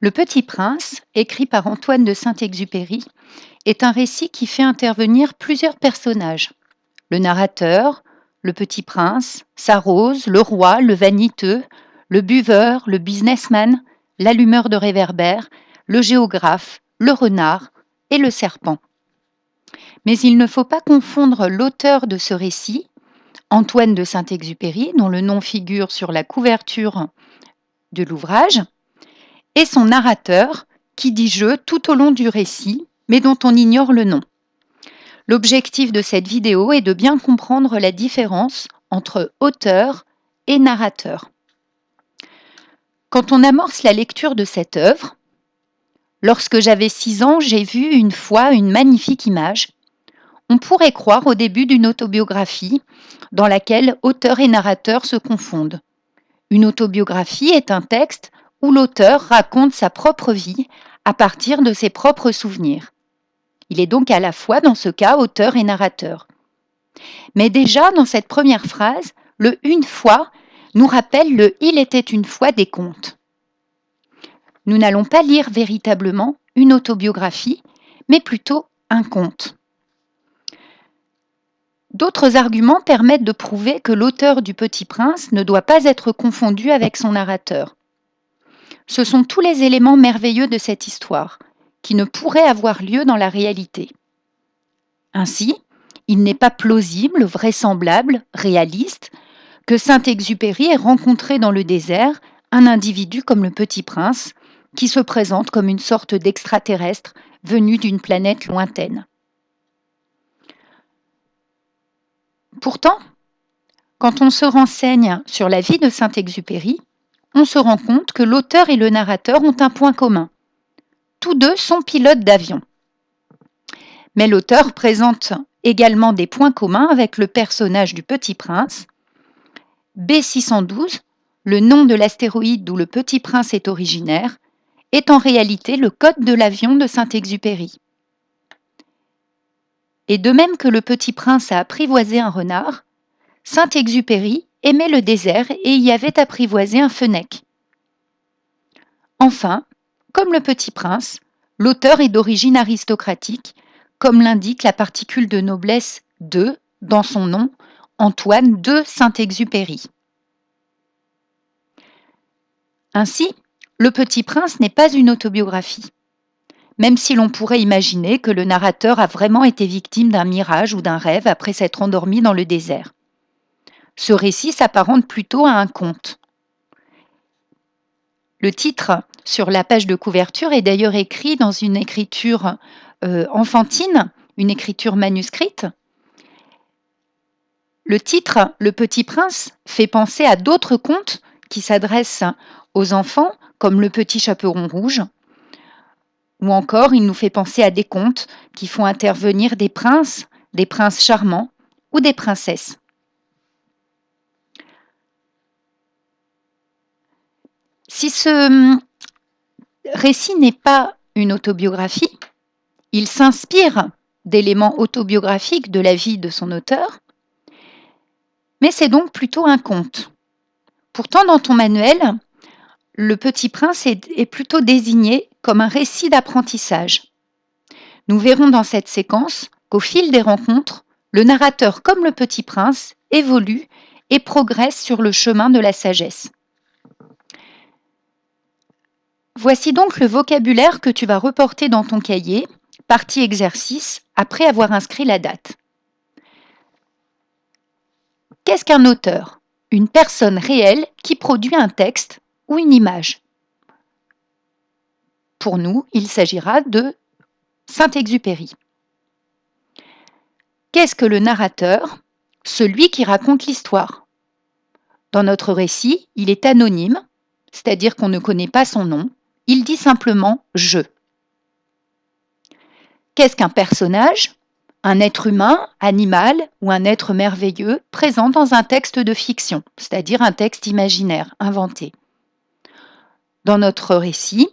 Le Petit Prince, écrit par Antoine de Saint-Exupéry, est un récit qui fait intervenir plusieurs personnages. Le narrateur, le Petit Prince, sa rose, le roi, le vaniteux, le buveur, le businessman, l'allumeur de réverbères, le géographe, le renard et le serpent. Mais il ne faut pas confondre l'auteur de ce récit, Antoine de Saint-Exupéry, dont le nom figure sur la couverture de l'ouvrage, et son narrateur, qui dit je tout au long du récit, mais dont on ignore le nom. L'objectif de cette vidéo est de bien comprendre la différence entre auteur et narrateur. Quand on amorce la lecture de cette œuvre, lorsque j'avais 6 ans, j'ai vu une fois une magnifique image. On pourrait croire au début d'une autobiographie dans laquelle auteur et narrateur se confondent. Une autobiographie est un texte où l'auteur raconte sa propre vie à partir de ses propres souvenirs. Il est donc à la fois, dans ce cas, auteur et narrateur. Mais déjà, dans cette première phrase, le « une fois » nous rappelle le « il était une fois » des contes. Nous n'allons pas lire véritablement une autobiographie, mais plutôt un conte. D'autres arguments permettent de prouver que l'auteur du Petit Prince ne doit pas être confondu avec son narrateur. Ce sont tous les éléments merveilleux de cette histoire, qui ne pourraient avoir lieu dans la réalité. Ainsi, il n'est pas plausible, vraisemblable, réaliste, que Saint-Exupéry ait rencontré dans le désert un individu comme le Petit Prince, qui se présente comme une sorte d'extraterrestre venu d'une planète lointaine. Pourtant, quand on se renseigne sur la vie de Saint-Exupéry, on se rend compte que l'auteur et le narrateur ont un point commun. Tous deux sont pilotes d'avion. Mais l'auteur présente également des points communs avec le personnage du Petit Prince. B612, le nom de l'astéroïde d'où le Petit Prince est originaire, est en réalité le code de l'avion de Saint-Exupéry. Et de même que le Petit Prince a apprivoisé un renard, Saint-Exupéry aimait le désert et y avait apprivoisé un fennec. Enfin, comme le Petit Prince, l'auteur est d'origine aristocratique, comme l'indique la particule de noblesse de dans son nom, Antoine de Saint-Exupéry. Ainsi, Le Petit Prince n'est pas une autobiographie, même si l'on pourrait imaginer que le narrateur a vraiment été victime d'un mirage ou d'un rêve après s'être endormi dans le désert. Ce récit s'apparente plutôt à un conte. Le titre sur la page de couverture est d'ailleurs écrit dans une écriture enfantine, une écriture manuscrite. Le titre « Le Petit Prince » fait penser à d'autres contes qui s'adressent aux enfants, comme Le Petit Chaperon Rouge, ou encore il nous fait penser à des contes qui font intervenir des princes charmants ou des princesses. Si ce récit n'est pas une autobiographie, il s'inspire d'éléments autobiographiques de la vie de son auteur, mais c'est donc plutôt un conte. Pourtant, dans ton manuel, Le Petit Prince est plutôt désigné comme un récit d'apprentissage. Nous verrons dans cette séquence qu'au fil des rencontres, le narrateur comme le Petit Prince évolue et progresse sur le chemin de la sagesse. Voici donc le vocabulaire que tu vas reporter dans ton cahier, partie exercice, après avoir inscrit la date. Qu'est-ce qu'un auteur ? Une personne réelle qui produit un texte ou une image. Pour nous, il s'agira de Saint-Exupéry. Qu'est-ce que le narrateur ? Celui qui raconte l'histoire. Dans notre récit, il est anonyme, c'est-à-dire qu'on ne connaît pas son nom. Il dit simplement « je ». Qu'est-ce qu'un personnage ? Un être humain, animal ou un être merveilleux présent dans un texte de fiction, c'est-à-dire un texte imaginaire, inventé. Dans notre récit,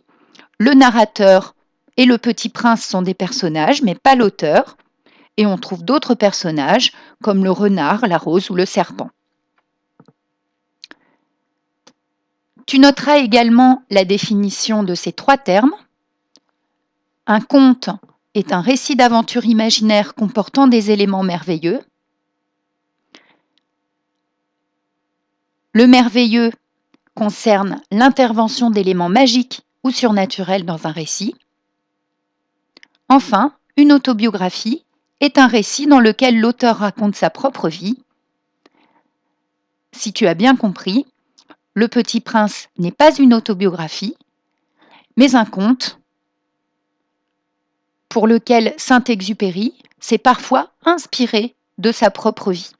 le narrateur et le Petit Prince sont des personnages, mais pas l'auteur, et on trouve d'autres personnages comme le renard, la rose ou le serpent. Tu noteras également la définition de ces 3 termes. Un conte est un récit d'aventure imaginaire comportant des éléments merveilleux. Le merveilleux concerne l'intervention d'éléments magiques ou surnaturels dans un récit. Enfin, une autobiographie est un récit dans lequel l'auteur raconte sa propre vie. Si tu as bien compris, Le Petit Prince n'est pas une autobiographie, mais un conte pour lequel Saint-Exupéry s'est parfois inspiré de sa propre vie.